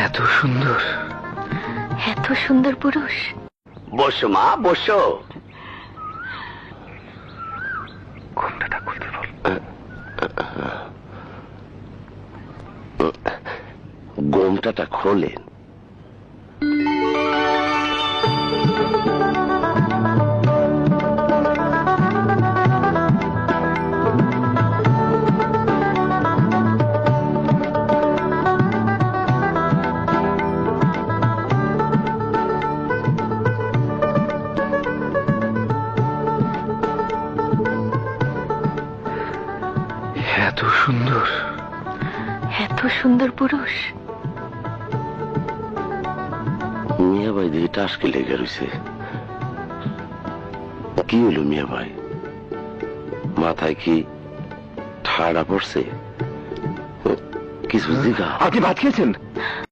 এত সুন্দর, এত সুন্দর পুরুষ। বসো মা, বসো। ঘুমটাটা খুলতে বল। গোমটাটা খোলেন। এত সুন্দর, এত সুন্দর পুরুষ। মিয়া ভাই দিয়ে টাসকে লেগে রয়েছে। কি হলো মিয়া ভাই? মাথায় কি ঠাড়া পড়ছে? কিছু জিগা। আপনি ভাত খেয়েছেন?